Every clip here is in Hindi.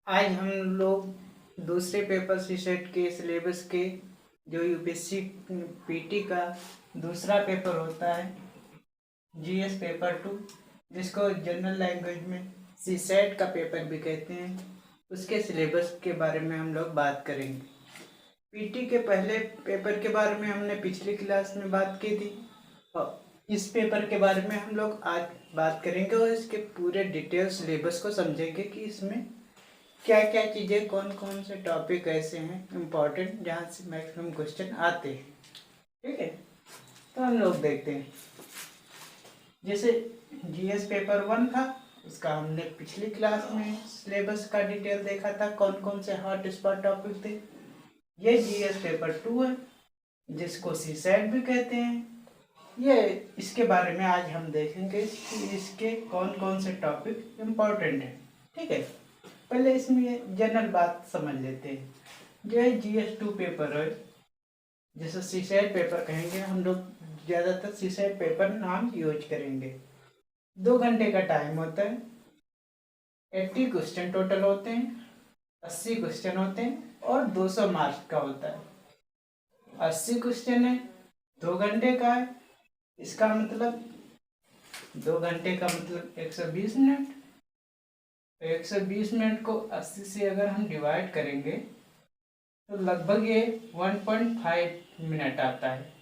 आज हम लोग दूसरे पेपर सीसेट के सिलेबस के जो यूपीएससी पीटी का दूसरा पेपर होता है जीएस पेपर 2, जिसको जनरल लैंग्वेज में सीसेट का पेपर भी कहते हैं, उसके सिलेबस के बारे में हम लोग बात करेंगे। पीटी के पहले पेपर के बारे में हमने पिछली क्लास में बात की थी और इस पेपर के बारे में हम लोग आज बात करेंगे और इसके पूरे डिटेल सिलेबस को समझेंगे कि इसमें क्या क्या चीज़ें, कौन कौन से टॉपिक ऐसे हैं इम्पॉर्टेंट जहाँ से मैक्सिमम क्वेश्चन आते हैं। ठीक है, तो हम लोग देखते हैं। जैसे जीएस पेपर 1 था, उसका हमने पिछली क्लास में सिलेबस का डिटेल देखा था, कौन कौन से हॉट स्पॉट टॉपिक थे। ये जीएस पेपर 2 है, जिसको सीसेट भी कहते हैं। ये इसके बारे में आज हम देखेंगे कि इसके कौन कौन से टॉपिक इम्पॉर्टेंट हैं। ठीक है, पहले इसमें जनरल बात समझ लेते हैं। जो है GS2 पेपर है, जैसे सीसेट पेपर कहेंगे हम लोग, ज़्यादातर सीसेट पेपर नाम यूज करेंगे। 2 घंटे का टाइम होता है, 80 क्वेश्चन टोटल होते हैं, 80 क्वेश्चन होते हैं और 200 मार्क्स का होता है। 80 क्वेश्चन है, 2 घंटे का है, इसका मतलब 2 घंटे का मतलब 120 मिनट। 120 मिनट को 80 से अगर हम डिवाइड करेंगे तो लगभग ये 1.5 मिनट आता है।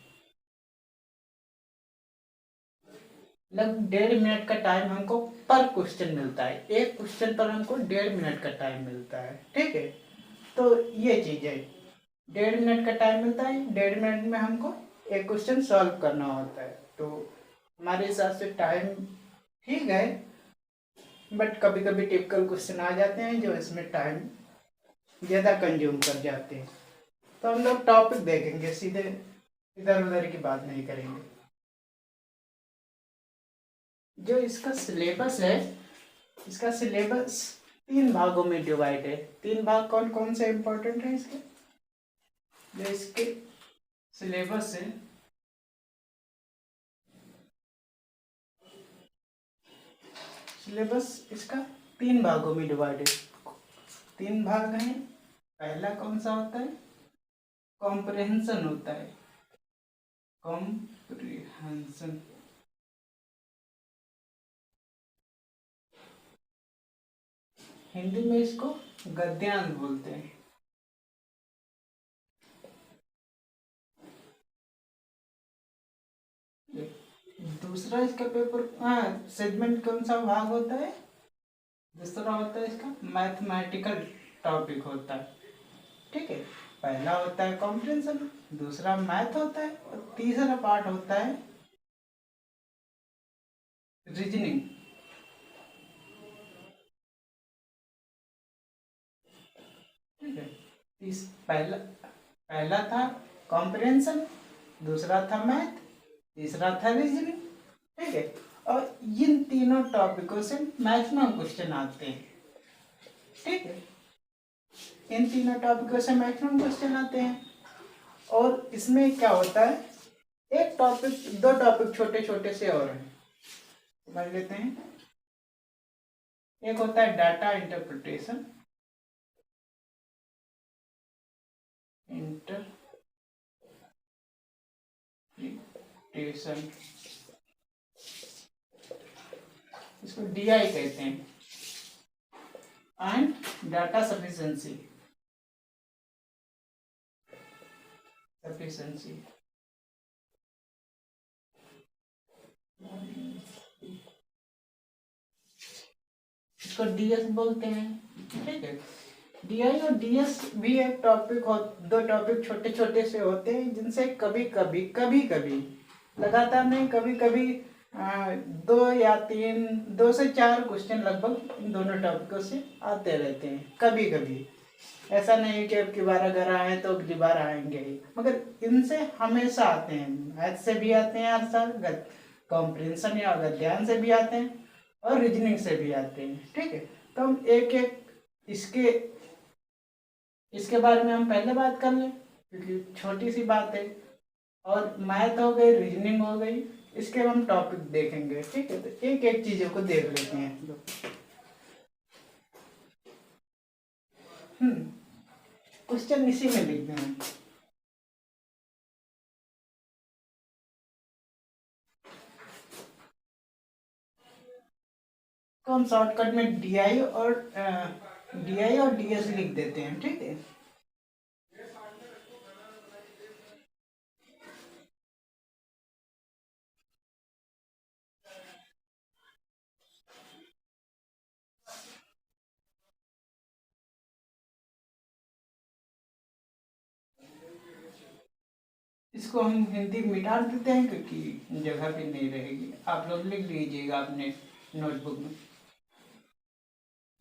लगभग 1.5 मिनट का टाइम हमको पर क्वेश्चन मिलता है। एक क्वेश्चन पर हमको 1.5 मिनट का टाइम मिलता है। ठीक है, तो ये चीज़ है, 1.5 मिनट का टाइम मिलता है। 1.5 मिनट में हमको एक क्वेश्चन सॉल्व करना होता है। तो हमारे हिसाब से टाइम ठीक है, बट कभी कभी टिपिकल क्वेश्चन आ जाते हैं जो इसमें टाइम ज़्यादा कंज्यूम कर जाते हैं। तो हम लोग टॉपिक देखेंगे, सीधे इधर उधर की बात नहीं करेंगे। जो इसका सिलेबस है, इसका सिलेबस 3 भागों में डिवाइड है। 3 भाग कौन कौन से इम्पोर्टेंट है इसके? जो इसके सिलेबस है, सिलेबस इसका 3 भागों में डिवाइड है। 3 भाग हैं। पहला कौन सा होता है? कॉम्प्रिहेंशन होता है। कॉम्प्रिहेंशन, हिंदी में इसको गद्यांश बोलते हैं। दूसरा इसका पेपर सेगमेंट कौन सा भाग होता है? दूसरा होता है इसका मैथमेटिकल टॉपिक होता है। ठीक है, पहला होता है कॉम्प्रिहेंशन, दूसरा मैथ होता है और तीसरा पार्ट होता है रीजनिंग। ठीक है, इस पहला था कॉम्प्रिहेंशन, दूसरा था मैथ, तीसरा था रीजनिंग। ठीक है, और इन तीनों टॉपिकों से मैक्सिमम क्वेश्चन आते हैं। ठीक है, इन तीनों टॉपिकों से मैक्सिमम क्वेश्चन आते हैं। और इसमें क्या होता है, एक टॉपिक, 2 टॉपिक छोटे छोटे से और हैं, समझ लेते हैं। एक होता है डाटा इंटरप्रिटेशन, इसको DI कहते हैं, एंड डाटा सफिशिएंसी। इसको DS बोलते हैं। ठीक है, DI और DS भी एक टॉपिक हो, 2 टॉपिक छोटे छोटे से होते हैं, जिनसे कभी कभी लगातार नहीं, कभी कभी 2 या 3, 2 से 4 क्वेश्चन लगभग इन दोनों टॉपिकों से आते रहते हैं। कभी कभी ऐसा नहीं है कि अब की बार अगर आए तो अगली बार आएंगे ही, मगर इनसे हमेशा आते हैं। मैथ से भी आते हैं हर साल, कॉम्प्रिहेंशन या गद्यांश से भी आते हैं और रीजनिंग से भी आते हैं। ठीक है, तो हम एक एक इसके बारे में हम पहले बात कर लें, क्योंकि छोटी सी बात है। और मैथ हो गई, रीजनिंग हो गई, इसके हम टॉपिक देखेंगे। ठीक है, तो एक एक चीज़ों को देख लेते हैं। क्वेश्चन इसी में लिख दें। तो हम शॉर्टकट में DI और DS लिख देते हैं, ठीक है। इसको हम हिंदी मिटा देते हैं क्योंकि जगह भी नहीं रहेगी। आप लोग लिख लीजिएगा अपने नोटबुक में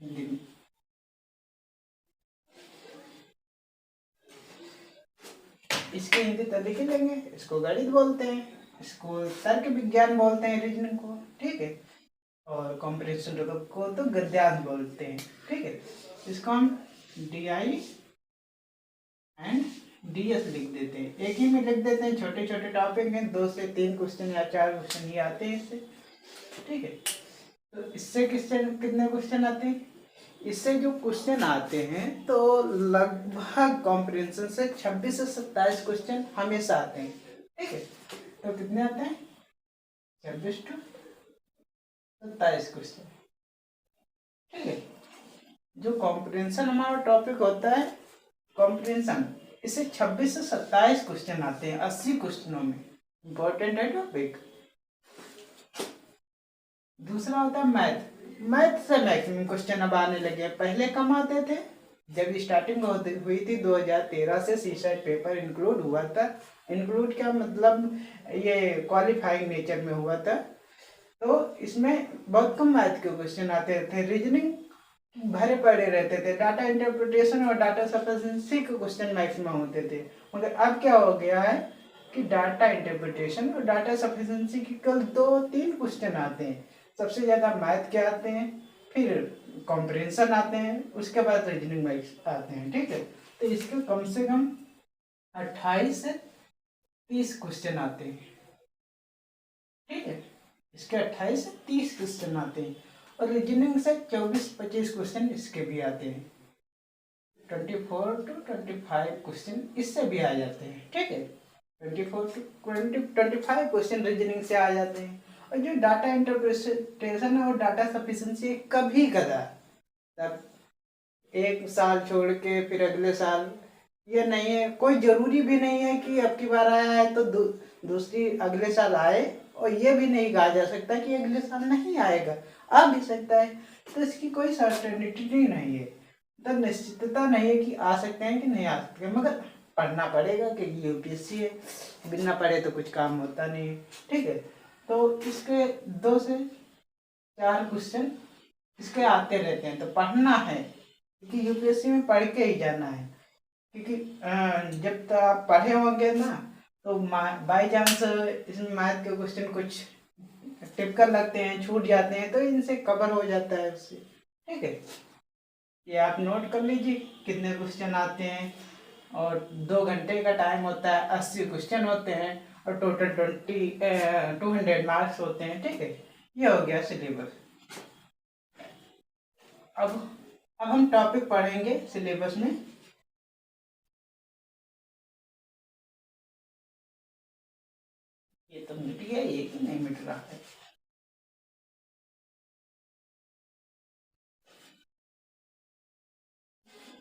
हिंदी में। इसके हिंदी तरीके लेंगे, इसको गणित बोलते हैं, इसको तर्क विज्ञान बोलते हैं, रीजनिंग को, ठीक है। और कॉम्प्रिहेंशन को तो गद्यांश बोलते हैं, ठीक है। इसको हम DI एंड DS लिख देते हैं, एक ही में लिख देते हैं। छोटे छोटे टॉपिक हैं, 2 से 3 क्वेश्चन या 4 क्वेश्चन ही आते हैं इससे, ठीक है। तो इससे कितने क्वेश्चन आते हैं? इससे जो क्वेश्चन आते हैं तो लगभग कॉम्प्रिहेंशन से 26 से 27 क्वेश्चन हमेशा आते हैं, ठीक है। तो कितने आते हैं? 26 to 27 क्वेश्चन, ठीक है। जो कॉम्प्रिहेंशन हमारा टॉपिक होता है कॉम्प्रिहेंशन, इससे 26 से 27 क्वेश्चन आते हैं 80 क्वेश्चनों में। इंपॉर्टेंट है टॉपिक। दूसरा होता है मैथ से मैक्सिमम क्वेश्चन अब आने लगे। पहले कम आते थे, जब स्टार्टिंग हुई थी 2013 से सीसेट पेपर इंक्लूड हुआ था। इंक्लूड क्या मतलब, ये क्वालिफाइंग नेचर में हुआ था। तो इसमें बहुत कम मैथ के क्वेश्चन आते थे, रीजनिंग भरे पड़े रहते थे, डाटा इंटरप्रिटेशन और डाटा सफिशिएंसी के क्वेश्चन मैक्सिमम होते थे। मगर अब क्या हो गया है कि डाटा इंटरप्रिटेशन और डाटा सफिशिएंसी के केवल 2-3 क्वेश्चन आते हैं। सबसे ज़्यादा मैथ के आते हैं, फिर कॉम्प्रिहेंशन आते हैं, उसके बाद रीजनिंग मैथ्स आते हैं, ठीक है। तो इसके कम से कम 28 से 30 क्वेश्चन आते हैं, ठीक है। इसके 28 से 30 क्वेश्चन आते हैं और रीजनिंग से 24-25 क्वेश्चन इसके भी आते हैं। 24 to 25 क्वेश्चन इससे भी आ जाते हैं, ठीक है। 24 to 25 क्वेश्चन रीजनिंग से आ जाते हैं। और जो डाटा इंटरप्रिटेशन और डाटा सफिशिएंसी कभी कदा, तब एक साल छोड़ के फिर अगले साल, ये नहीं है, कोई ज़रूरी भी नहीं है कि अब की बार आया है तो दूसरी अगले साल आए, और ये भी नहीं कहा जा सकता कि अगले साल नहीं आएगा, आ भी सकता है। तो इसकी कोई सर्टेनिटी नहीं है, तो निश्चितता नहीं है कि आ सकते हैं कि नहीं आ सकते हैं। मगर पढ़ना पड़ेगा क्योंकि UPSC है, बिना पढ़े तो कुछ काम होता नहीं है, ठीक है। तो इसके 2 से 4 क्वेश्चन इसके आते रहते हैं, तो पढ़ना है क्योंकि UPSC में पढ़ के ही जाना है। क्योंकि जब तक आप पढ़े होंगे ना, तो बाई चांस इसमें मैथ के क्वेश्चन कुछ टिपिकल लगते हैं, छूट जाते हैं, तो इनसे कवर हो जाता है उससे, ठीक है। ये आप नोट कर लीजिए कितने क्वेश्चन आते हैं। और 2 घंटे का टाइम होता है, 80 क्वेश्चन होते हैं और टोटल 200 मार्क्स होते हैं, ठीक है। ये हो गया सिलेबस। अब हम टॉपिक पढ़ेंगे सिलेबस में। ये तो मिट गया, ये कि नहीं मिट रहा है।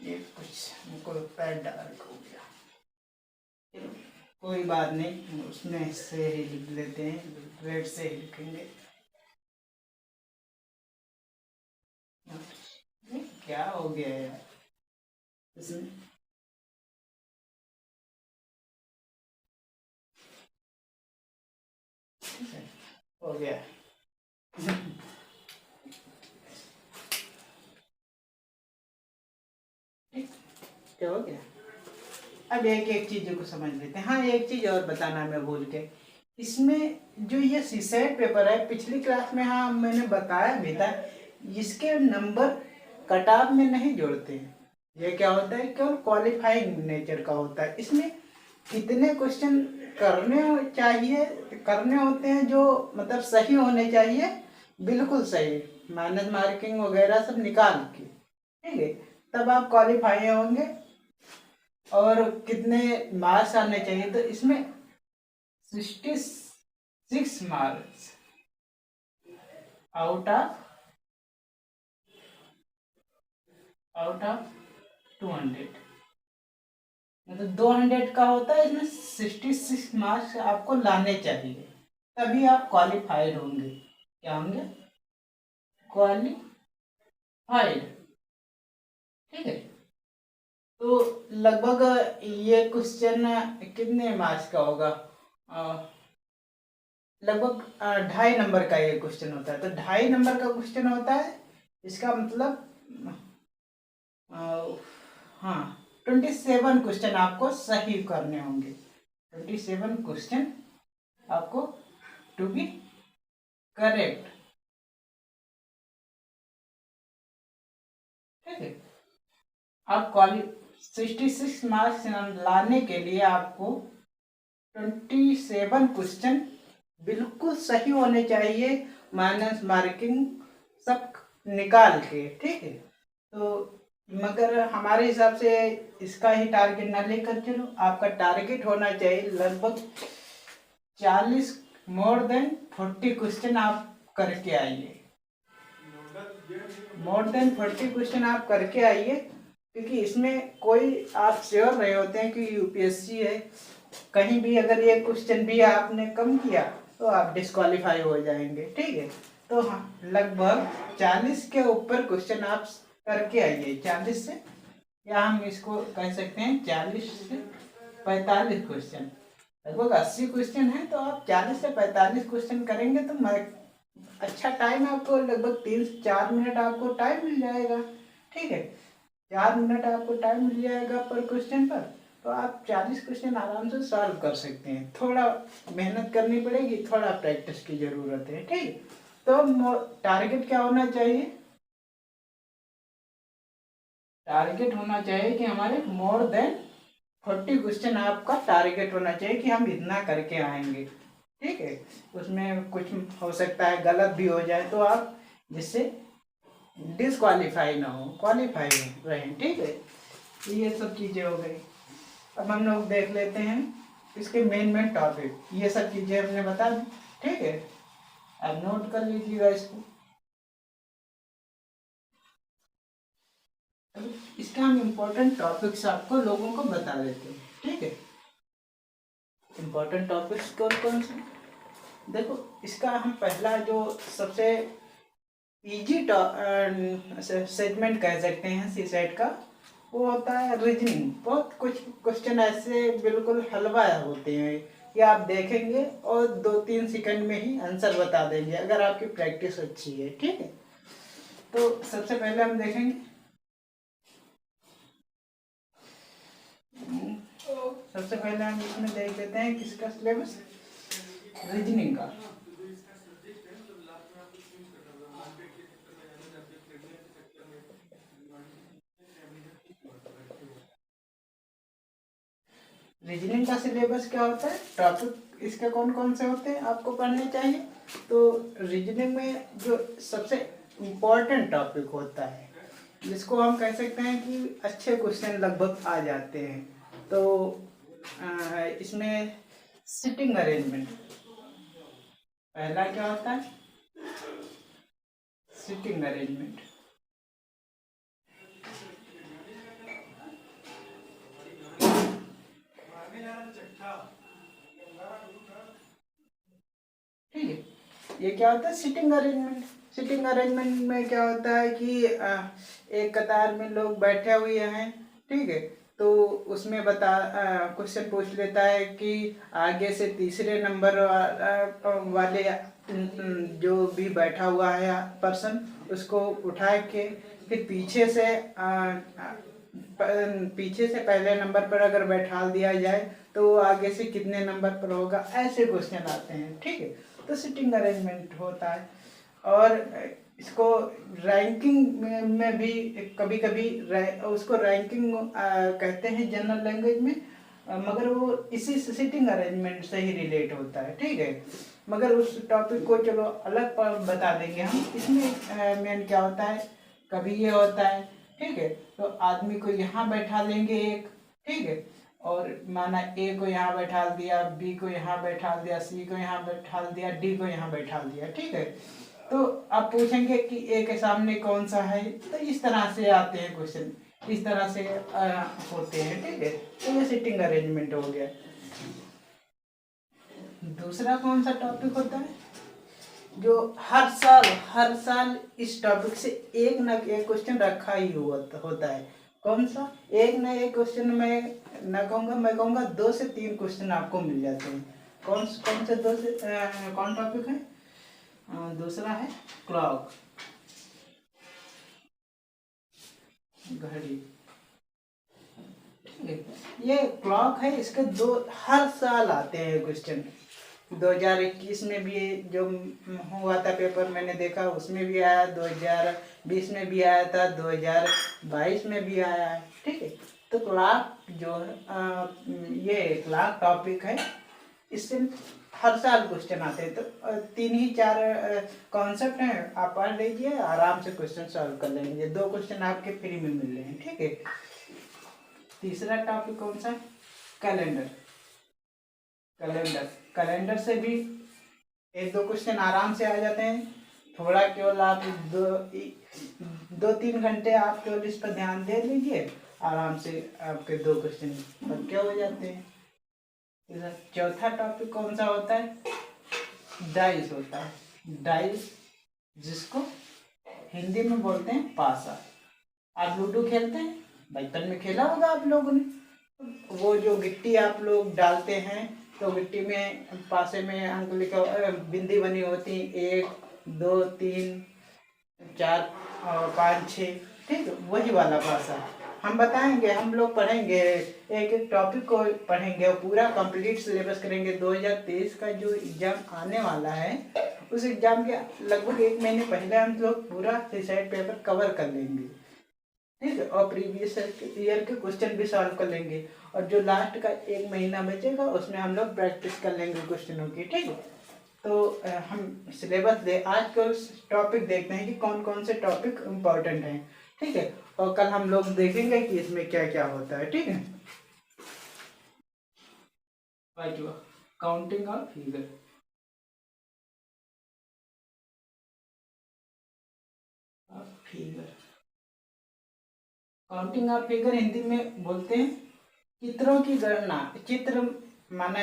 ये कुछ हमको लगता है डार्क हो गया, चलो कोई बात नहीं, उसमें से ही लिख लेते हैं, रेड से ही लिखेंगे। क्या हो गया यार इसमें? हो गया। क्या हो गया? अब एक एक चीज़ों को समझ लेते हैं। हाँ, एक चीज़ और बताना मैं भूल के, इसमें जो ये सीसेट पेपर है, पिछली क्लास में हाँ मैंने बताया भी था, इसके नंबर कट ऑफ में नहीं जोड़ते हैं। ये क्या होता है, केवल क्वालिफाइंग नेचर का होता है। इसमें कितने क्वेश्चन करने होते हैं जो मतलब सही होने चाहिए, बिल्कुल सही, माइनस मार्किंग वगैरह सब निकाल के, ठीक है। तब आप क्वालिफाई होंगे। और कितने मार्क्स आने चाहिए, तो इसमें 66 मार्क्स आउट ऑफ 200, मतलब 200 का होता है, इसमें 66 मार्क्स आपको लाने चाहिए, तभी आप क्वालिफाइड होंगे। क्या होंगे? क्वालिफाइड। ठीक है। तो लगभग ये क्वेश्चन कितने मार्क्स का होगा? लगभग 2.5 नंबर का ये क्वेश्चन होता है। तो 2.5 नंबर का क्वेश्चन होता है, इसका मतलब हाँ 27 क्वेश्चन आपको सही करने होंगे। 27 क्वेश्चन आपको टू बी करेक्ट। ठीक है। आप 66 मार्क्स लाने के लिए आपको 27 क्वेश्चन बिल्कुल सही होने चाहिए, माइनस मार्किंग सब निकाल के। ठीक है। तो मगर हमारे हिसाब से इसका ही टारगेट ना लेकर चलो, आपका टारगेट होना चाहिए लगभग 40, मोर देन 40 क्वेश्चन आप करके आइए। मोर देन 40 क्वेश्चन आप करके आइए, क्योंकि इसमें कोई आप श्योर नहीं होते हैं कि यूपीएससी है। कहीं भी अगर ये क्वेश्चन भी आपने कम किया तो आप डिस्क्वालीफाई हो जाएंगे। ठीक है। तो हाँ, लगभग 40 के ऊपर क्वेश्चन आप करके आइए। 40 से, या हम इसको कह सकते हैं 40 से 45 क्वेश्चन। लगभग 80 क्वेश्चन है, तो आप 40 से 45 क्वेश्चन करेंगे तो अच्छा टाइम आपको लगभग 3 से 4 मिनट आपको टाइम मिल जाएगा। ठीक है। 4 मिनट आपको टाइम मिल जाएगा पर क्वेश्चन पर, तो आप 40 क्वेश्चन आराम से सॉल्व कर सकते हैं। थोड़ा मेहनत करनी पड़ेगी, थोड़ा प्रैक्टिस की जरूरत है। ठीक। तो टारगेट क्या होना चाहिए? टारगेट होना चाहिए कि हमारे मोर देन 40 क्वेश्चन आपका टारगेट होना चाहिए कि हम इतना करके आएंगे। ठीक है। उसमें कुछ हो सकता है गलत भी हो जाए, तो आप जिससे डिसक्वालीफाई ना हो, क्वालिफाई रहें। ठीक है। तो ये सब चीज़ें हो गई। अब हम लोग देख लेते हैं इसके मेन टॉपिक। ये सब चीज़ें हमने बता दी। ठीक है। अब नोट कर लीजिएगा इसको। इसका हम इम्पोर्टेंट टॉपिक्स आपको लोगों को बता देते हैं। ठीक है। इम्पोर्टेंट टॉपिक्स कौन कौन से? देखो, इसका हम पहला जो सबसे इजी सेगमेंट कह सकते हैं सी सेट का, वो होता है रीजनिंग। बहुत कुछ क्वेश्चन ऐसे बिल्कुल हलवा होते हैं, ये आप देखेंगे और 2-3 सेकंड में ही आंसर बता देंगे अगर आपकी प्रैक्टिस अच्छी है। ठीक है। तो सबसे पहले हम देखेंगे, सबसे पहले हम इसमें देख लेते हैं किसका सिलेबस, रीजनिंग का। रीजनिंग का सिलेबस क्या होता है, टॉपिक इसके कौन कौन से होते हैं आपको पढ़ने चाहिए। तो रीजनिंग में जो सबसे इम्पोर्टेंट टॉपिक होता है, जिसको हम कह सकते हैं कि अच्छे क्वेश्चन लगभग आ जाते हैं, तो इसमें सिटिंग अरेंजमेंट पहला क्या होता है, सिटिंग अरेंजमेंट। ठीक है। ये क्या होता है, सिटिंग अरेंजमेंट। सिटिंग अरेंजमेंट में क्या होता है कि एक कतार में लोग बैठे हुए हैं। ठीक है। तो उसमें क्वेश्चन पूछ लेता है कि आगे से तीसरे नंबर वाले जो भी बैठा हुआ है पर्सन, उसको उठा के फिर पीछे से पहले नंबर पर अगर बैठा दिया जाए तो वो आगे से कितने नंबर पर होगा, ऐसे क्वेश्चन आते हैं। ठीक है। तो सिटिंग अरेंजमेंट होता है। और इसको रैंकिंग में भी कभी कभी उसको रैंकिंग कहते हैं जनरल लैंग्वेज में, मगर वो इसी सिटिंग अरेंजमेंट से ही रिलेट होता है। ठीक है। मगर उस टॉपिक को चलो अलग बता देंगे हम। इसमें मेन क्या होता है, कभी ये होता है ठीक है। तो आदमी को यहाँ बैठा लेंगे एक, ठीक है, और माना ए को यहाँ बैठा दिया, बी को यहाँ बैठा दिया, सी को यहाँ बैठा दिया, डी को यहाँ बैठा दिया, ठीक है। तो आप पूछेंगे कि ए के सामने कौन सा है, तो इस तरह से आते हैं क्वेश्चन, इस तरह से होते हैं, ठीक है। तो ये सिटिंग अरेंजमेंट हो गया। दूसरा कौन सा टॉपिक होता है, जो हर साल इस टॉपिक से एक न एक क्वेश्चन रखा ही होता है। कौन सा? एक न एक क्वेश्चन में न कहूँगा, मैं कहूँगा 2 से 3 क्वेश्चन आपको मिल जाते हैं। कौन से 2 से कौन टॉपिक है? दूसरा है क्लॉक, घड़ी, ठीक है। ये क्लॉक है, इसके 2 हर साल आते हैं क्वेश्चन। 2021 में भी जो हुआ था पेपर मैंने देखा, उसमें भी आया, 2020 में भी आया था, 2022 में भी आया है, ठीक है। तो क्लॉक जो ये क्लॉक टॉपिक है, इससे हर साल क्वेश्चन आते हैं। तो 3 ही 4 कॉन्सेप्ट हैं, आप पढ़ लीजिए, आराम से क्वेश्चन सॉल्व कर लेंगे। 2 क्वेश्चन आपके फ्री में मिल रहे हैं, ठीक है। तीसरा टॉपिक कौन सा? कैलेंडर। कैलेंडर से भी 1-2 क्वेश्चन आराम से आ जाते हैं। थोड़ा केवल आप 2-3 घंटे आप केवल इस पर ध्यान दे लीजिए, आराम से आपके 2 क्वेश्चन पक्के हो जाते हैं। चौथा टॉपिक कौन सा होता है? डाइस होता है। डाइस, जिसको हिंदी में बोलते हैं पासा। आप लूडो खेलते हैं, बचपन में खेला होगा आप लोगों ने। वो जो गिट्टी आप लोग डालते हैं, तो गिट्टी में पासे में अंक लिखा, बिंदी बनी होती, 1 2 3 4 और 5 6, ठीक है, वही वाला पासा हम बताएंगे। हम लोग पढ़ेंगे, एक एक टॉपिक को पढ़ेंगे और पूरा कंप्लीट सिलेबस करेंगे। 2023 का जो एग्ज़ाम आने वाला है, उस एग्ज़ाम के लगभग 1 महीने पहले हम लोग पूरा रिसाइट पेपर कवर कर लेंगे, ठीक है, और प्रीवियस ईयर के क्वेश्चन भी सॉल्व कर लेंगे। और जो लास्ट का 1 महीना बचेगा, उसमें हम लोग प्रैक्टिस कर लेंगे क्वेश्चनों की, ठीक है। तो हम सिलेबस आज के टॉपिक देखते हैं कि कौन कौन से टॉपिक इम्पोर्टेंट हैं, ठीक है, और कल हम लोग देखेंगे कि इसमें क्या क्या होता है, ठीक है। काउंटिंग और figure. Counting of figure Hindi में बोलते हैं चित्रों की गणना। चित्र माना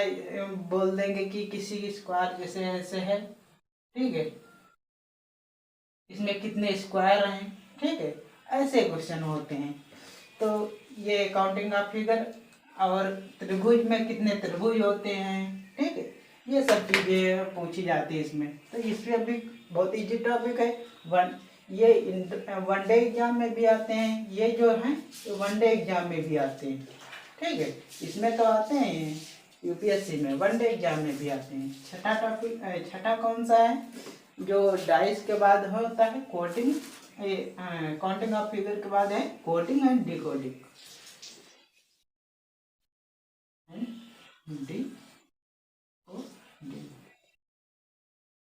बोल देंगे कि किसी स्क्वायर जैसे ऐसे है, ठीक है, इसमें कितने स्क्वायर हैं, ठीक है, ऐसे क्वेश्चन होते हैं। तो ये काउंटिंग ऑफ फिगर। और त्रिभुज में कितने त्रिभुज होते हैं, ठीक है, ये सब चीज़ें पूछी जाती है इसमें। तो इसमें भी बहुत इजी टॉपिक है। ये 1 डे एग्जाम में भी आते हैं, ये जो हैं 1 डे एग्जाम में भी आते हैं, ठीक है। इसमें तो आते हैं यूपीएससी में, 1 डे एग्जाम में भी आते हैं। छठा टॉपिक, छठा कौन सा है? जो डाइस के बाद होता है कोडिंग, काउंटिंग ऑफ फिगर के बाद है coding and decoding.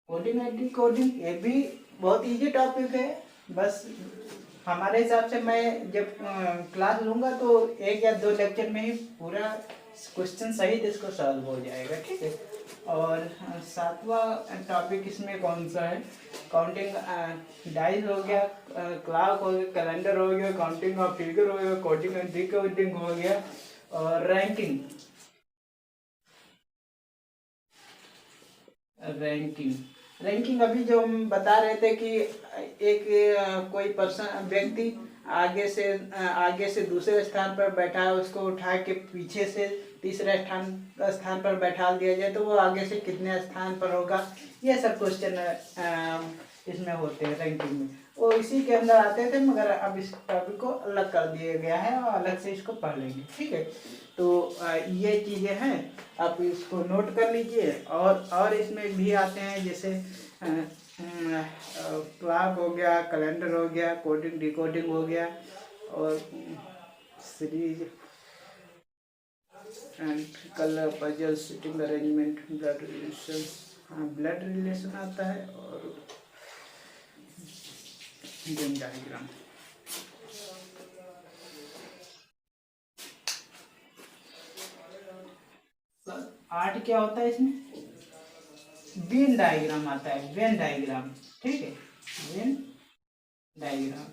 Coding and decoding, ये भी बहुत इजी टॉपिक है। बस हमारे हिसाब से मैं जब क्लास लूँगा तो 1 या 2 लेक्चर में ही पूरा क्वेश्चन सहित इसको सॉल्व हो जाएगा, ठीक है। और 7वां टॉपिक इसमें कौन सा है? काउंटिंग डाइस हो गया, क्लॉक हो गया, कैलेंडर हो गया, काउंटिंग ऑफ फिगर हो गया, कोडिंग एंड डिकोडिंग हो गया, और रैंकिंग। रैंकिंग अभी जो हम बता रहे थे कि एक कोई पर्सन व्यक्ति आगे से दूसरे स्थान पर बैठा है, उसको उठा के पीछे से तीसरे स्थान पर बैठा दिया जाए तो वो आगे से कितने स्थान पर होगा। ये सब क्वेश्चन इसमें होते हैं रैंकिंग में, वो इसी के अंदर आते थे, मगर अब इस टॉपिक को अलग कर दिया गया है और अलग से इसको पढ़ लेंगे, ठीक है। तो ये चीज़ें हैं, आप इसको नोट कर लीजिए। और इसमें भी आते हैं, जैसे क्लॉक हो गया, कैलेंडर हो गया, कोडिंग डिकोडिंग हो गया, और series and colour puzzle, sitting arrangement, blood relation, blood relation आता है, और डायग्राम। 8 क्या होता है इसमें, वेन डायग्राम आता है, वेन डायग्राम, ठीक है, वेन डायग्राम।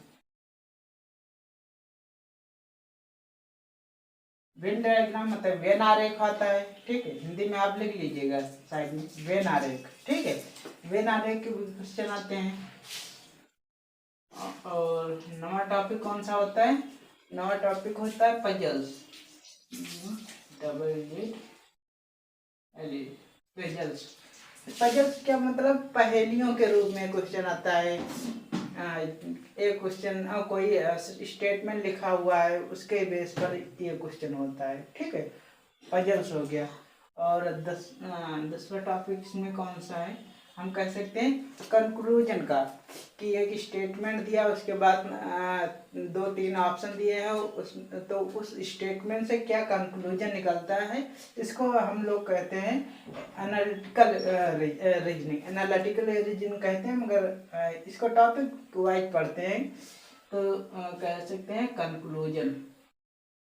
वेन डायग्राम मतलब वेन आरेख आता है, ठीक है, हिंदी में आप लिख लीजिएगा साइड में, वेन आरेख, ठीक है, वेन आरेख के क्वेश्चन आते हैं। और नवा टॉपिक कौन सा होता है, नवा टॉपिक होता है पजल्स, पजल्स। पजल्स क्या मतलब, पहेलियों के रूप में क्वेश्चन आता है। एक क्वेश्चन कोई स्टेटमेंट लिखा हुआ है, उसके बेस पर ये क्वेश्चन होता है, ठीक है, पजल्स हो गया। और 10वां टॉपिक इसमें कौन सा है, हम कह सकते हैं कंक्लूजन का, कि एक स्टेटमेंट दिया, उसके बाद 2-3 ऑप्शन दिए हैं, तो उस स्टेटमेंट से क्या कंक्लूजन निकलता है, इसको हम लोग कहते हैं एनालिटिकल रीजनिंग, एनालिटिकल रीजनिंग कहते हैं, मगर इसको टॉपिक वाइज पढ़ते हैं तो कह सकते हैं कंक्लूजन,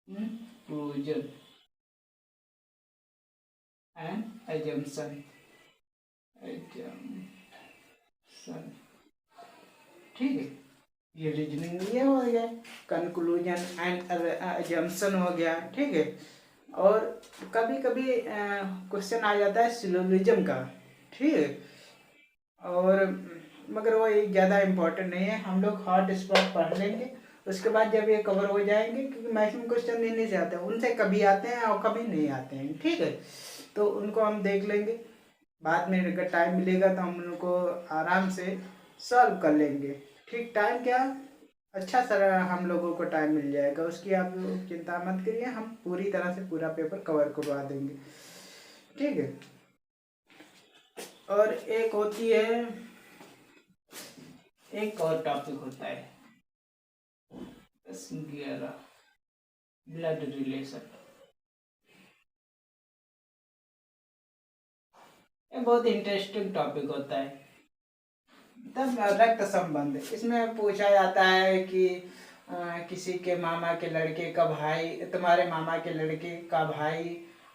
कंक्लूजन एंड एजम्पशन, ठीक है, ये रीजनिंग ये हो गया, कंक्लूजन एंड एजम्पशन हो गया, ठीक है। और कभी कभी क्वेश्चन आ जाता है सिलोजिज्म का, ठीक है, और मगर वो ज़्यादा इम्पोर्टेंट नहीं है, हम लोग हॉट स्पॉट पढ़ लेंगे, उसके बाद जब ये कवर हो जाएंगे, क्योंकि मैक्सिमम क्वेश्चन इन्हीं से आते हैं, उनसे कभी आते हैं और कभी नहीं आते हैं, ठीक है, तो उनको हम देख लेंगे, बाद में अगर टाइम मिलेगा तो हम उनको आराम से सॉल्व कर लेंगे, ठीक। टाइम क्या, अच्छा सर हम लोगों को टाइम मिल जाएगा, उसकी आप चिंता मत करिए, हम पूरी तरह से पूरा पेपर कवर करवा देंगे, ठीक है। और एक होती है, एक और टॉपिक होता है 11 ब्लड रिलेशन, ये बहुत इंटरेस्टिंग टॉपिक होता है, तब रक्त संबंध। इसमें पूछा जाता है कि किसी के मामा के लड़के का भाई, तुम्हारे मामा के लड़के का भाई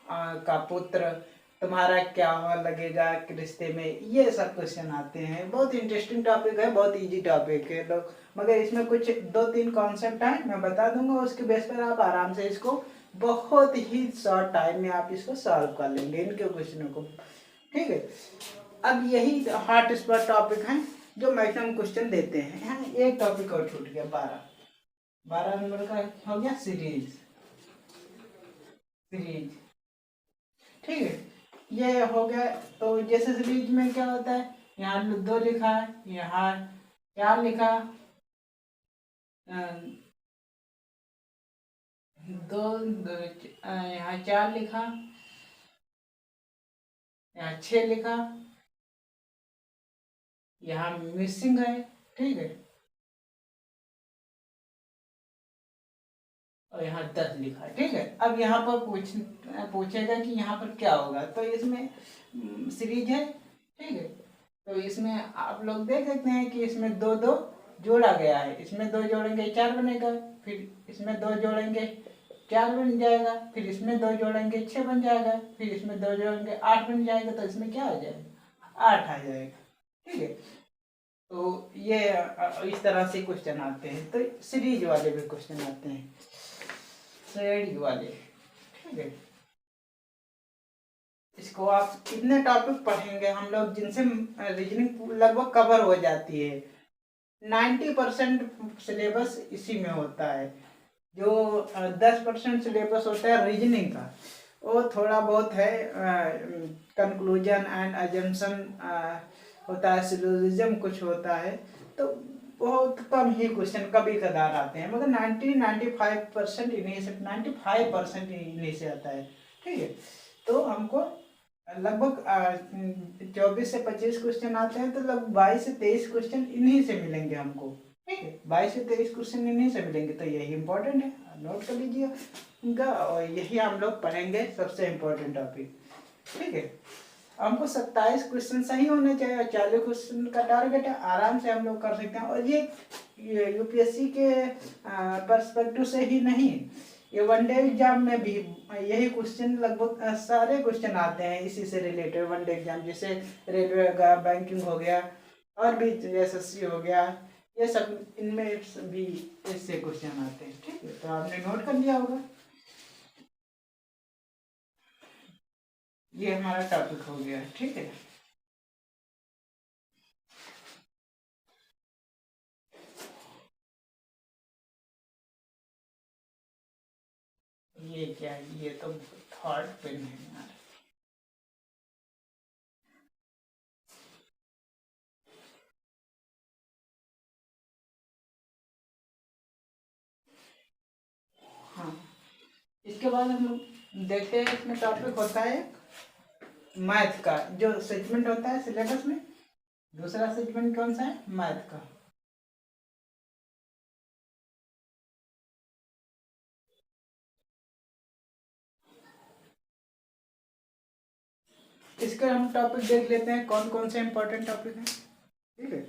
का पुत्र तुम्हारा क्या हुआ लगेगा रिश्ते में, ये सब क्वेश्चन आते हैं। बहुत इंटरेस्टिंग टॉपिक है, बहुत इजी टॉपिक है लोग, मगर इसमें कुछ 2-3 कॉन्सेप्ट हैं, मैं बता दूंगा, उसके बेस पर आप आराम से इसको बहुत ही शॉर्ट टाइम में आप इसको सॉल्व कर लेंगे, इनके क्वेश्चनों को, ठीक है। अब यही हॉट स्पॉट टॉपिक हैं जो मैक्सिमम क्वेश्चन देते हैं। यहाँ एक टॉपिक और छूट गया, 12 नंबर का हो गया, सीरीज, सीरीज, ठीक है, ये हो गया। तो जैसे सीरीज में क्या होता है, यहाँ 2 लिखा है, यहाँ 4 लिखा, 2 यहाँ 4 लिखा, यहाँ 6 लिखा, यहाँ मिसिंग है, ठीक है, और यहाँ 10 लिखा है, ठीक है। अब यहाँ पर पूछेगा कि यहाँ पर क्या होगा, तो इसमें सीरीज है, ठीक है, तो इसमें आप लोग देख सकते हैं कि इसमें 2-2 जोड़ा गया है, इसमें 2 जोड़ेंगे 4 बनेगा, फिर इसमें 2 जोड़ेंगे 4 बन जाएगा, फिर इसमें 2 जोड़ेंगे 6 बन जाएगा, फिर इसमें 2 जोड़ेंगे 8 बन जाएगा, तो इसमें क्या आ जाएगा, 8 आ जाएगा, ठीक है। तो ये इस तरह से क्वेश्चन आते हैं, तो सीरीज वाले भी क्वेश्चन आते हैं, श्रेणी वाले, ठीक है। इसको आप कितने टॉपिक पढ़ेंगे हम लोग, जिनसे रीजनिंग लगभग कवर हो जाती है, 90% सिलेबस इसी में होता है। जो 10% सिलेबस होता है रीजनिंग का, वो थोड़ा बहुत है, कंक्लूजन एंड अजम्पशन होता है, सिलोजिज्म कुछ होता है, तो बहुत कम ही क्वेश्चन कभी कदार आते हैं, मगर 90-95% इन्हीं से, 95% इन्हीं से आता है, ठीक है। तो हमको लगभग 24 से 25 क्वेश्चन आते हैं, तो लगभग 22 से 23 क्वेश्चन इन्हीं से मिलेंगे हमको, ठीक है, 22 से 23 क्वेश्चन इन्हीं से मिलेंगे, तो यही इंपॉर्टेंट है, नोट कर लीजिए इनका, और यही हम लोग पढ़ेंगे सबसे इम्पोर्टेंट टॉपिक, ठीक है। हमको 27 क्वेश्चन सही होने चाहिए और 40 क्वेश्चन का टारगेट है, आराम से हम लोग कर सकते हैं। और ये यूपीएससी के पर्सपेक्टिव से ही नहीं, ये वनडे एग्जाम में भी यही क्वेश्चन, लगभग सारे क्वेश्चन आते हैं इसी से रिलेटेड। वनडे एग्जाम जैसे रेलवे का, बैंकिंग हो गया, और भी एसएससी हो गया, ये सब इनमें भी इससे क्वेश्चन आते हैं। ठीक है, तो आपने नोट कर लिया होगा। ये हमारा टॉपिक हो गया। ठीक है, ये क्या है? ये तो थर्ड पेन है यार। हाँ, इसके बाद हम देखते हैं, इसमें टॉपिक होता है मैथ का, जो सेगमेंट होता है सिलेबस में। दूसरा सेगमेंट कौन सा है? मैथ का। इसके हम टॉपिक देख लेते हैं कौन कौन से इंपॉर्टेंट टॉपिक हैं। ठीक है,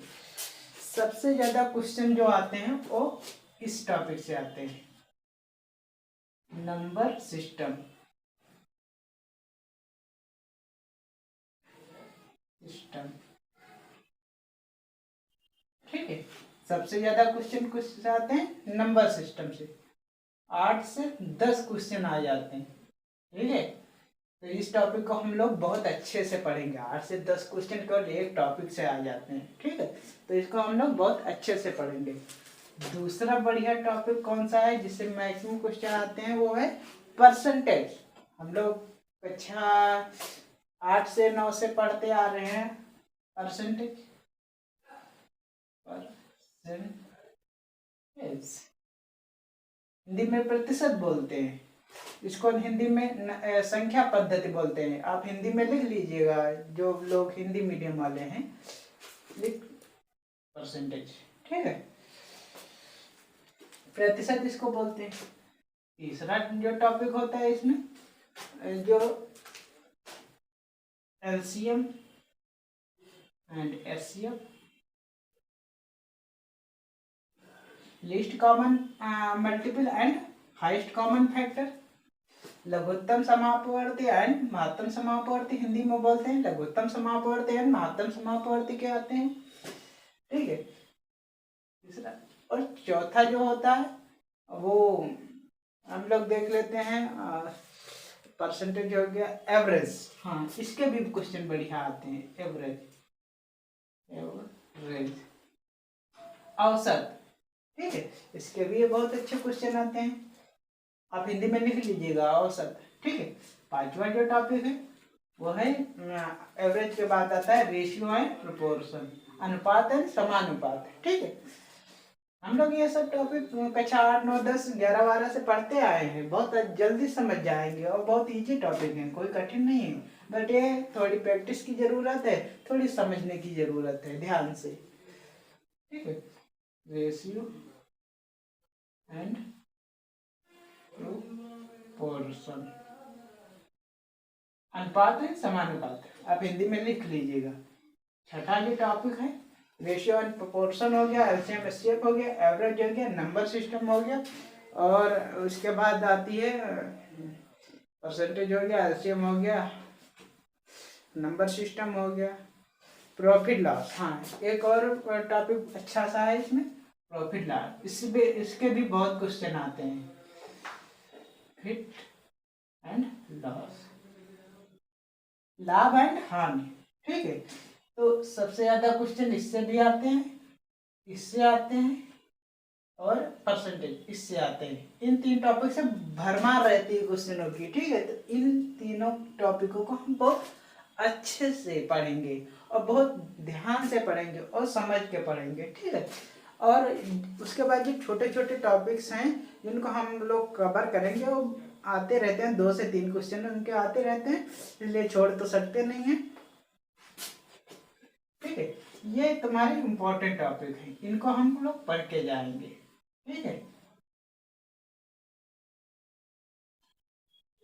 सबसे ज्यादा क्वेश्चन जो आते हैं वो इस टॉपिक से आते हैं, नंबर सिस्टम। ठीक है, सबसे ज्यादा क्वेश्चन कुछ आते हैं नंबर सिस्टम से, 8 से 10 क्वेश्चन आ जाते हैं। ठीक है, तो इस टॉपिक को हम लोग बहुत अच्छे से पढ़ेंगे। 8 से 10 क्वेश्चन केवल एक टॉपिक से आ जाते हैं। ठीक है, तो इसको हम लोग बहुत अच्छे से पढ़ेंगे। दूसरा बढ़िया टॉपिक कौन सा है जिससे मैक्सिमम क्वेश्चन आते हैं? वो है परसेंटेज। हम लोग कक्षा 8 से 9 से पढ़ते आ रहे हैं परसेंटेज। हिंदी में प्रतिशत बोलते हैं इसको, हिंदी में संख्या पद्धति बोलते हैं। आप हिंदी में लिख लीजिएगा, जो लोग हिंदी मीडियम वाले हैं, लिख परसेंटेज। ठीक है, प्रतिशत इसको बोलते हैं। तीसरा जो टॉपिक होता है इसमें, जो LCM and HCF, least common multiple and highest common factor, लघुत्तम समापवर्ती एंड महत्तम समापवर्ती हिंदी में बोलते हैं। लघुत्तम समापवर्ती एंड महत्तम समापवर्ती क्या आते हैं। ठीक है, तीसरा और चौथा जो होता है वो हम लोग देख लेते हैं, परसेंटेज हो गया, एवरेज। हाँ, इसके भी क्वेश्चन बढ़िया आते हैं। एवरेज, एवरेज, औसत। ठीक है, इसके भी बहुत अच्छे क्वेश्चन आते हैं, आप हिंदी में लिख लीजिएगा, औसत। ठीक है, पांचवा जो टॉपिक है वो है एवरेज के बाद आता है रेशियो एंड प्रोपोर्शन, अनुपात एंड समानुपात। ठीक है, हम लोग ये सब टॉपिक कक्षा 8, 9, 10, 11, 12 से पढ़ते आए हैं, बहुत जल्दी समझ जाएंगे और बहुत इजी टॉपिक है, कोई कठिन नहीं है। बट ये थोड़ी प्रैक्टिस की जरूरत है, थोड़ी समझने की जरूरत है ध्यान से। ठीक है, रेशियो एंड प्रोपोर्शन, अनुपात है समानुपात, आप हिंदी में लिख लीजिएगा। छठा जो टॉपिक है रेशियो एंड प्रोपोर्शन हो गया, एलसीएम एचसीएफ हो गया, एवरेज हो गया, नंबर सिस्टम हो गया, और उसके बाद आती है परसेंटेज हो गया, एलसीएम हो गया, नंबर सिस्टम हो गया, प्रॉफिट लॉस। हाँ, एक और टॉपिक अच्छा सा है इसमें, प्रॉफिट लॉस। इसके भी बहुत क्वेश्चन आते हैं, फिट एंड लॉस, लाभ एंड हानि। ठीक है, तो सबसे ज्यादा क्वेश्चन इससे भी आते हैं, इससे आते हैं, और परसेंटेज इससे आते हैं। इन तीन टॉपिक से भरमार रहती है क्वेश्चनों की। ठीक है, तो इन तीनों टॉपिकों को हम बहुत अच्छे से पढ़ेंगे और बहुत ध्यान से पढ़ेंगे और समझ के पढ़ेंगे। ठीक है, और उसके बाद जो छोटे छोटे टॉपिक्स हैं जिनको हम लोग कवर करेंगे, वो आते रहते हैं, 2 से 3 क्वेश्चन उनके आते रहते हैं, इसलिए छोड़ तो सकते नहीं हैं। ठीक है, ये तुम्हारे इम्पोर्टेंट टॉपिक हैं, इनको हम लोग पढ़ के जाएंगे। ठीक है,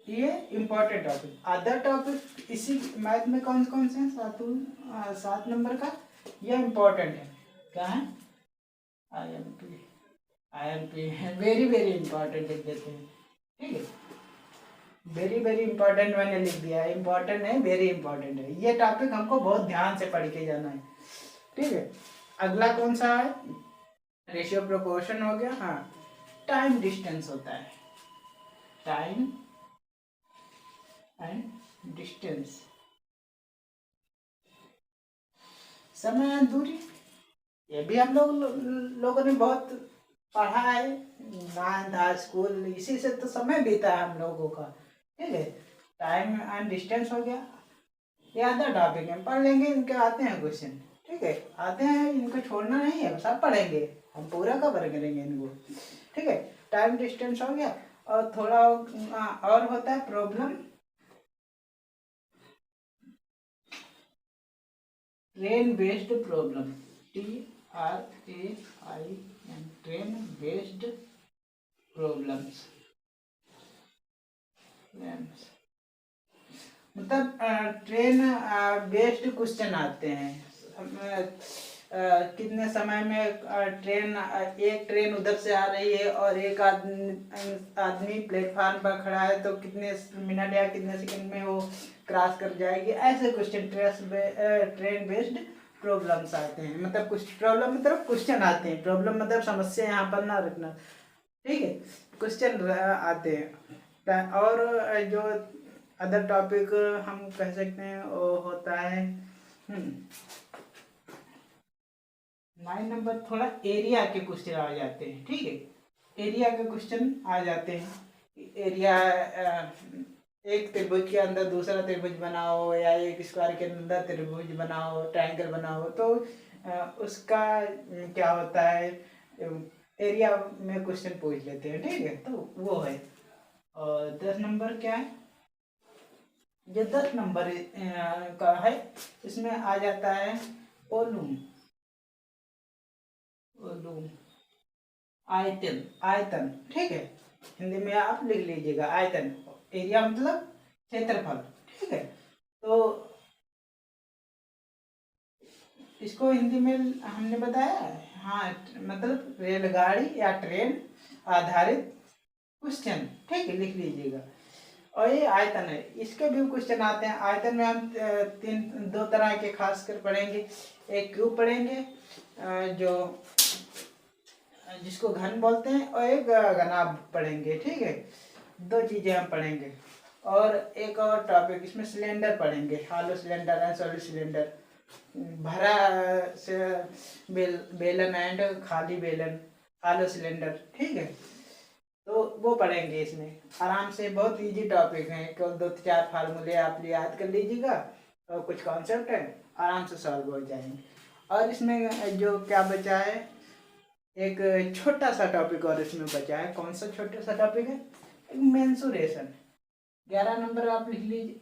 ये इम्पोर्टेंट टॉपिक। अदर टॉपिक इसी मैथ में कौन कौन से हैं? 7 नंबर का ये इम्पोर्टेंट है। क्या है? IMP, IMP very very important लिख देते हैं। ठीक है, वेरी वेरी इंपॉर्टेंट मैंने लिख दिया है, इंपॉर्टेंट है, वेरी इंपॉर्टेंट है, ये टॉपिक हमको बहुत ध्यान से पढ़ के जाना है। ठीक है, अगला कौन सा है, रेशियो प्रोपोर्शन हो गया। हाँ, टाइम डिस्टेंस होता है, टाइम एंड डिस्टेंस, समय एंड दूरी, ये भी हम लोगों ने बहुत पढ़ा है, नाइन्थ हाई स्कूल, इसी से तो समय बीता है हम लोगों का। ठीक है, टाइम एंड डिस्टेंस हो गया, ये आधा टॉपिक है, पढ़ लेंगे, इनके आते हैं क्वेश्चन। ठीक है, आते हैं, इनको छोड़ना नहीं है, सब पढ़ेंगे, हम पूरा कवर करेंगे इनको। ठीक है, टाइम डिस्टेंस हो गया, और थोड़ा और होता है problem, train based problem, TRAIN, train based problems, मतलब ट्रेन बेस्ड क्वेश्चन आते हैं। कितने समय में ट्रेन, एक ट्रेन उधर से आ रही है और एक आदमी प्लेटफार्म पर खड़ा है, तो कितने मिनट या कितने सेकंड में वो क्रॉस कर जाएगी, ऐसे क्वेश्चन ट्रेन बेस्ड प्रॉब्लम्स आते हैं। मतलब कुछ प्रॉब्लम मतलब क्वेश्चन आते हैं, प्रॉब्लम मतलब समस्या यहाँ पर ना रखना। ठीक है, क्वेश्चन आते हैं। और जो अदर टॉपिक हम कह सकते हैं वो होता है 9 नंबर, थोड़ा एरिया के क्वेश्चन आ जाते हैं। ठीक है, एरिया के क्वेश्चन आ जाते हैं, एरिया एक त्रिभुज के अंदर दूसरा त्रिभुज बनाओ, या एक स्क्वायर के अंदर त्रिभुज बनाओ, ट्रायंगल बनाओ, तो उसका क्या होता है, एरिया में क्वेश्चन पूछ लेते हैं। ठीक है, तो वो है। और 10 नंबर क्या है, जो 10 नंबर का है, इसमें आ जाता है वॉल्यूम, वॉल्यूम, आयतन, आयतन। ठीक है, हिंदी में आप लिख लीजिएगा आयतन, एरिया मतलब क्षेत्रफल। ठीक है, तो इसको हिंदी में हमने बताया है। हाँ, मतलब रेलगाड़ी या ट्रेन आधारित क्वेश्चन। ठीक है, लिख लीजिएगा। और ये आयतन है, इसके भी क्वेश्चन आते हैं। आयतन में हम दो तरह के खास कर पढ़ेंगे, एक क्यूब पढ़ेंगे जो जिसको घन बोलते हैं, और एक घनाभ पढ़ेंगे। ठीक है, दो चीजें हम पढ़ेंगे। और एक और टॉपिक इसमें सिलेंडर पढ़ेंगे, hollow cylinder and solid cylinder, भरा से बेलन एंड खाली बेलन, हॉलो सिलेंडर। ठीक है, तो वो पढ़ेंगे इसमें आराम से, बहुत इजी टॉपिक है, केवल 2-4 फार्मूले आप याद कर लीजिएगा, और कुछ कॉन्सेप्ट है, आराम से सॉल्व हो जाएंगे। और इसमें जो क्या बचा है, एक छोटा सा टॉपिक और इसमें बचा है। कौन सा छोटा सा टॉपिक है, मेंसुरेशन, 11 नंबर आप लिख लीजिए।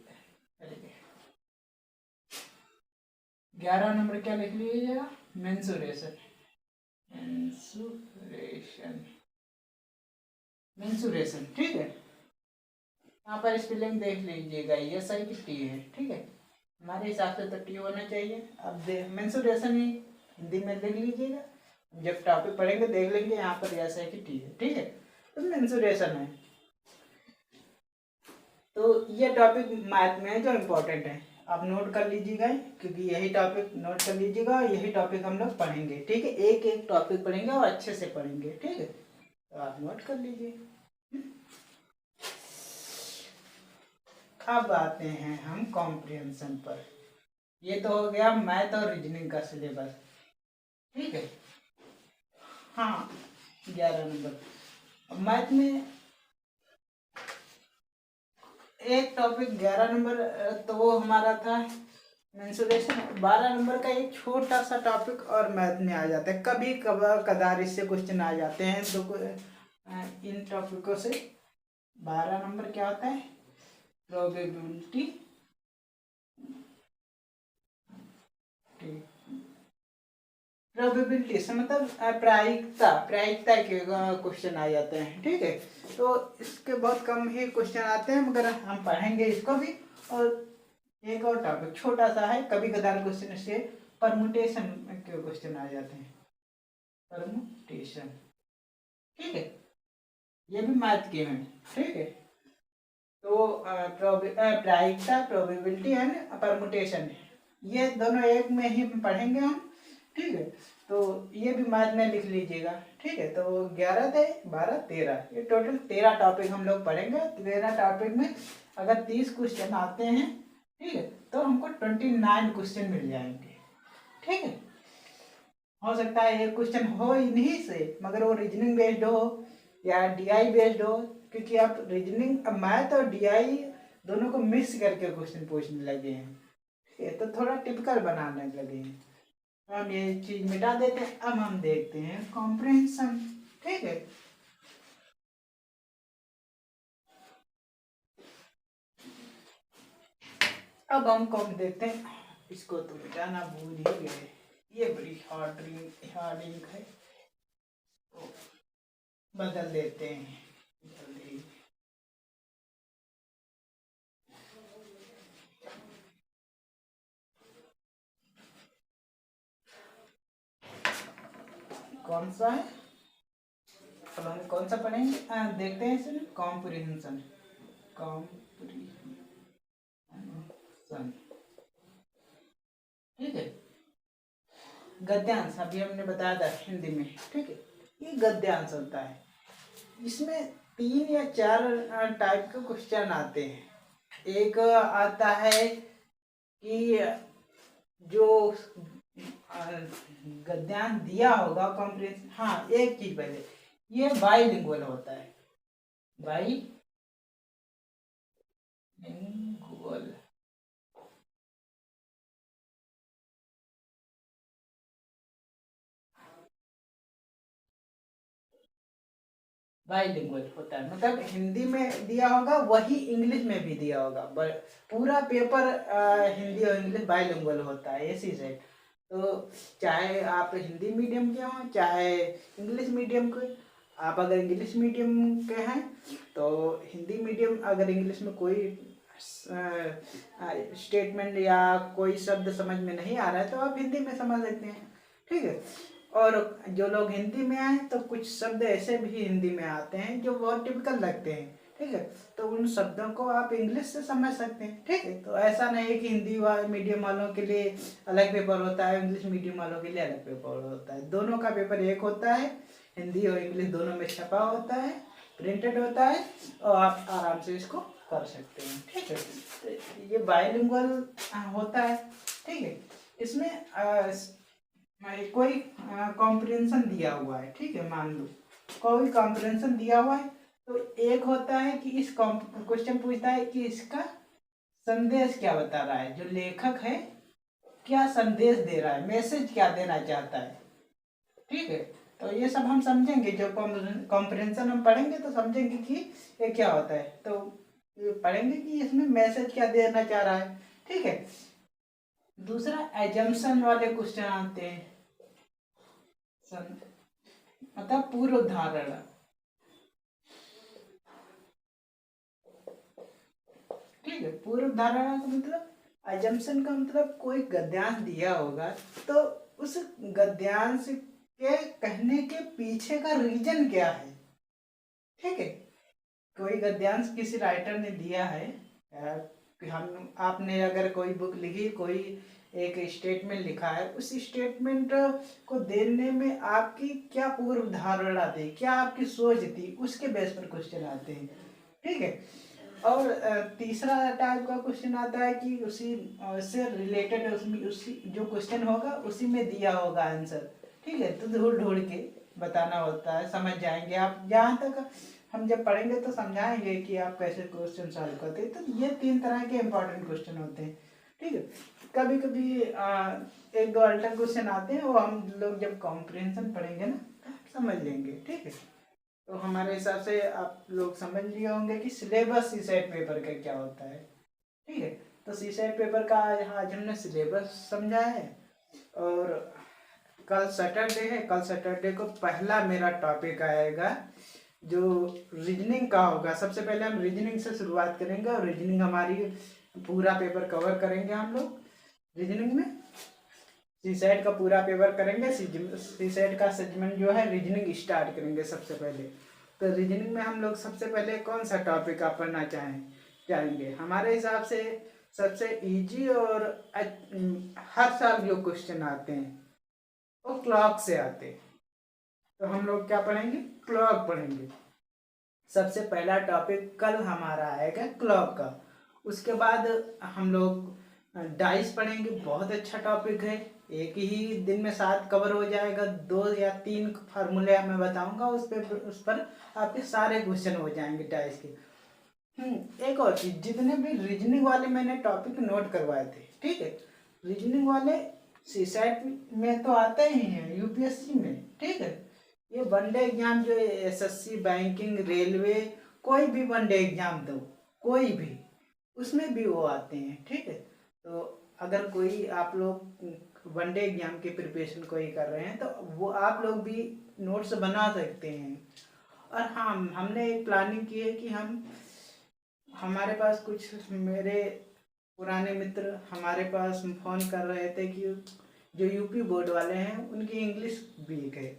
11 नंबर क्या लिख लीजिएगा, मेंसुरेशन, मेंसुरेशन, मेंसुरेशन। ठीक है, यहाँ पर स्पेलिंग देख लीजिएगा, ये सही कि टी है। ठीक है, हमारे हिसाब से तो टी होना चाहिए। अब मेंसुरेशन ही हिंदी में लिख लीजिएगा, जब टॉपिक पढ़ेंगे देख लेंगे, यहाँ पर ऐसा है कि टी है। ठीक है, तो मेंसुरेशन है। तो ये टॉपिक मैथ में है जो इम्पोर्टेंट है, आप नोट कर लीजिएगा, क्योंकि यही टॉपिक नोट कर लीजिएगा, यही टॉपिक हम लोग पढ़ेंगे। ठीक है, एक एक टॉपिक पढ़ेंगे और अच्छे से पढ़ेंगे। ठीक है, तो आप नोट कर लीजिए। अब आते हैं हम कॉम्प्रिहेंशन पर। ये तो हो गया मैथ और रीजनिंग का सिलेबस। ठीक है, हाँ, 11 नंबर मैथ में एक टॉपिक 11 नंबर, तो वो हमारा था मेंसुरेशन। 12 नंबर का एक छोटा सा टॉपिक और मैथ में आ जाता है, कभी कभार इससे क्वेश्चन आ जाते हैं। तो इन टॉपिकों से 12 नंबर क्या होता है, प्रोबेबिलिटी, प्रोबेबिलिटी से मतलब प्रायिकता, प्रायिकता के क्वेश्चन आ जाते हैं। ठीक है, तो इसके बहुत कम ही क्वेश्चन आते हैं, मगर हम पढ़ेंगे इसको भी। और एक और टॉपिक छोटा सा है, कभी कदार क्वेश्चन से परमुटेशन के क्वेश्चन आ जाते हैं, परमुटेशन। ठीक है, ये भी मैथ के हैं, ठीक है। तो प्रायिकता, प्रोबेबिलिटी एंड परमुटेशन, ये दोनों एक में ही पढ़ेंगे हम, ठीक है। तो ये भी मैथ में लिख लीजिएगा, ठीक है। तो 11 थे, 12, 13, ये टोटल 13 टॉपिक हम लोग पढ़ेंगे। 13 टॉपिक में अगर 30 क्वेश्चन आते हैं, ठीक है, तो हमको 29 क्वेश्चन मिल जाएंगे, ठीक है। हो सकता है एक क्वेश्चन हो इन्हीं से, मगर वो रीजनिंग बेस्ड हो या डीआई बेस्ड हो, क्योंकि आप रीजनिंग, मैथ और डीआई दोनों को मिक्स करके क्वेश्चन पूछने लगे हैं, ठीक है। तो थोड़ा टिपिकल बनाने लगे हैं। हम ये चीज मिटा देते हैं। अब हम देखते हैं कॉम्प्रिहेंशन, ठीक है। अब हम कॉम देखते हैं, इसको तो मिटाना भूल ही गए, ये बड़ी हार्ड इंक है, तो बदल देते हैं जल्दी। कौन सा है, अब हम कौन सा पढ़ेंगे, देखते हैं इसे, कॉम्प्रिहेंशन, कॉम्प्रिहेंशन, ठीक है। गद्यांश अभी हमने बताया था हिंदी में, ठीक है। ये गद्यांश होता है, इसमें 3 या 4 टाइप के क्वेश्चन आते हैं। एक आता है कि जो गद्यांश दिया होगा कॉम्प्रिहेंशन, हाँ एक चीज पहले, ये बाइलिंगुअल होता है, बाइलिंगुअल, बाइलिंगुअल होता है, मतलब हिंदी में दिया होगा वही इंग्लिश में भी दिया होगा, पूरा पेपर हिंदी और इंग्लिश बाइलिंगुअल होता है, ऐसी सेट। तो चाहे आप हिंदी मीडियम के हों चाहे इंग्लिश मीडियम के, आप अगर इंग्लिश मीडियम के हैं तो हिंदी मीडियम, अगर इंग्लिश में कोई स्टेटमेंट या कोई शब्द समझ में नहीं आ रहा है तो आप हिंदी में समझ लेते हैं, ठीक है। और जो लोग हिंदी में आए तो कुछ शब्द ऐसे भी हिंदी में आते हैं जो बहुत टिपिकल लगते हैं, ठीक है। तो उन शब्दों को आप इंग्लिश से समझ सकते हैं, ठीक है। तो ऐसा नहीं है कि हिंदी मीडियम वालों के लिए अलग पेपर होता है, इंग्लिश मीडियम वालों के लिए अलग पेपर होता है, दोनों का पेपर एक होता है, हिंदी और इंग्लिश दोनों में छपा होता है, प्रिंटेड होता है, और आप आराम से इसको कर सकते हैं, ठीक है। तो ये बाइलिंगुअल होता है, ठीक है। इसमें कोई कॉम्प्रिहेंशन दिया हुआ है, ठीक है, मान लो कोई कॉम्प्रिहेंशन दिया हुआ है, तो एक होता है कि इस क्वेश्चन पूछता है कि इसका संदेश क्या बता रहा है, जो लेखक है क्या संदेश दे रहा है, मैसेज क्या देना चाहता है, ठीक है। तो ये सब हम समझेंगे, जो कॉम्प्रिहेंशन हम पढ़ेंगे तो समझेंगे कि ये क्या होता है, तो ये पढ़ेंगे कि इसमें मैसेज क्या देना चाह रहा है, ठीक है। दूसरा एजम्पशन वाले क्वेश्चन आते हैं, मतलब पूर्व धारणा, ठीक है। पूर्व धारणा का मतलब, अजम्पशन का मतलब कोई गद्यांश दिया होगा तो उस गद्यांश के कहने के पीछे का रीजन क्या है, ठीक है। कोई गद्यांश किसी राइटर ने दिया है, कि हम आपने अगर कोई बुक लिखी, कोई एक स्टेटमेंट लिखा है, उस स्टेटमेंट को देने में आपकी क्या पूर्व धारणा थी, क्या आपकी सोच थी, उसके बेस पर क्वेश्चन आते हैं, ठीक है। और तीसरा टाइप का क्वेश्चन आता है कि उसी से रिलेटेड, उसमें उसी जो क्वेश्चन होगा उसी में दिया होगा आंसर, ठीक है। तो ढूंढ ढूंढ के बताना होता है, समझ जाएंगे आप, जहाँ तक हम जब पढ़ेंगे तो समझाएंगे कि आप कैसे क्वेश्चन सॉल्व करते हैं। तो ये 3 तरह के इम्पोर्टेंट क्वेश्चन होते हैं, ठीक है। कभी कभी एक दो अल्टर क्वेश्चन आते हैं, वो हम लोग जब कॉम्प्रिहेंशन पढ़ेंगे ना तो समझ लेंगे, ठीक है। तो हमारे हिसाब से आप लोग समझ लिए होंगे कि सिलेबस सीसेट पेपर का क्या होता है, ठीक है। तो सीसेट पेपर का आज हमने सिलेबस समझा है, और कल सैटरडे है, कल सैटरडे को पहला मेरा टॉपिक आएगा जो रीजनिंग का होगा। सबसे पहले हम रीजनिंग से शुरुआत करेंगे, और रीजनिंग हमारी पूरा पेपर कवर करेंगे हम लोग रीजनिंग में, सीसेट का पूरा पेपर करेंगे। सीसेट का सेगमेंट जो है रीजनिंग स्टार्ट करेंगे सबसे पहले। तो रीजनिंग में हम लोग सबसे पहले कौन सा टॉपिक आप पढ़ना चाहेंगे? हमारे हिसाब से सबसे इजी और हर साल जो क्वेश्चन आते हैं वो क्लॉक से आते हैं। तो हम लोग क्या पढ़ेंगे? क्लॉक पढ़ेंगे। सबसे पहला टॉपिक कल हमारा आएगा क्लॉक का। उसके बाद हम लोग डाइस पढ़ेंगे, बहुत अच्छा टॉपिक है, एक ही दिन में 7 कवर हो जाएगा। 2 या 3 फार्मूले मैं बताऊंगा, उस पर आपके सारे क्वेश्चन हो जाएंगे डाइस के। एक और चीज, जितने भी रीजनिंग वाले मैंने टॉपिक नोट करवाए थे, ठीक है, रीजनिंग वाले सीसेट में तो आते ही हैं, यूपीएससी में, ठीक है। ये वनडे एग्जाम जो एसएससी, बैंकिंग, रेलवे, कोई भी वनडे एग्जाम दो, कोई भी, उसमें भी वो आते हैं, ठीक है। तो अगर कोई आप लोग वनडे एग्जाम की प्रिपरेशन कोई कर रहे हैं तो वो आप लोग भी नोट्स बना सकते हैं। और हाँ, हमने एक प्लानिंग की है कि हमारे पास कुछ मेरे पुराने मित्र हमारे पास फ़ोन कर रहे थे कि जो यूपी बोर्ड वाले हैं उनकी इंग्लिश वीक है।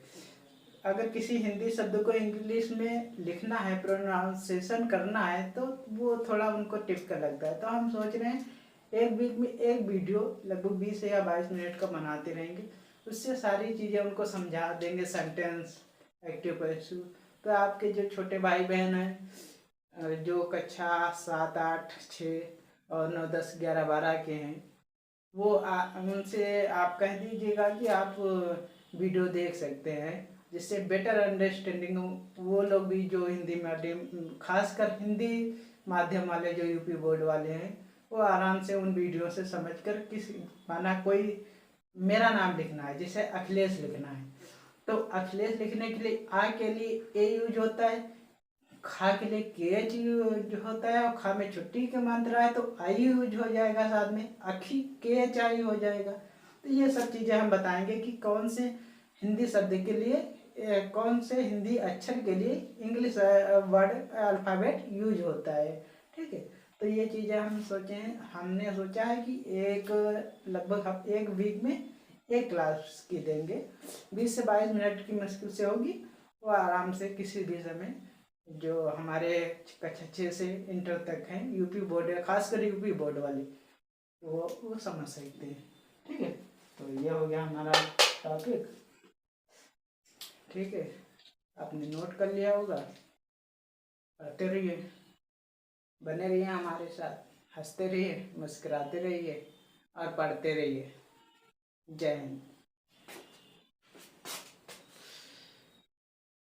अगर किसी हिंदी शब्द को इंग्लिश में लिखना है, प्रोनाउंसिएशन करना है, तो वो थोड़ा उनको टिपिकल लगता है। तो हम सोच रहे हैं एक वीक में एक वीडियो लगभग 20 या 22 मिनट का बनाते रहेंगे, उससे सारी चीज़ें उनको समझा देंगे, सेंटेंस, एक्टिव पैसिव। तो आपके जो छोटे भाई बहन हैं जो कक्षा 7, 8, 6 और 9, 10, 11, 12 के हैं, वो उनसे आप कह दीजिएगा कि आप वीडियो देख सकते हैं, जिससे बेटर अंडरस्टैंडिंग हो। वो लोग भी जो हिंदी मीडियम, खासकर हिंदी माध्यम वाले जो यूपी बोर्ड वाले हैं, वो आराम से उन वीडियो से समझकर माना कोई मेरा नाम लिखना है, जैसे अखिलेश लिखना है, तो अखिलेश लिखने के लिए आ के लिए ए यूज होता है, खा के लिए के एच यूज होता है, और खा में छुट्टी के मात्रा है तो आई यूज हो जाएगा, साथ में अखी के एच आई हो जाएगा। तो ये सब चीज़ें हम बताएंगे कि कौन से हिंदी शब्द के लिए, कौन से हिंदी अक्षर के लिए इंग्लिश वर्ड अल्फ़ाबेट यूज होता है, ठीक है। तो ये चीज़ें हमने सोचा है कि लगभग एक वीक में एक क्लास की देंगे, 20 से 22 मिनट की मुश्किल से होगी। वो आराम से किसी भी समय जो हमारे कक्षा 6 से इंटर तक हैं, यूपी बोर्ड, खासकर यूपी बोर्ड वाले, वो समझ सकते हैं, ठीक है। तो ये हो गया हमारा टॉपिक, ठीक है। आपने नोट कर लिया होगा, पढ़ते रहिए, बने रहिए हमारे साथ, हंसते रहिए, मुस्कुराते रहिए और पढ़ते रहिए। जय हिंद।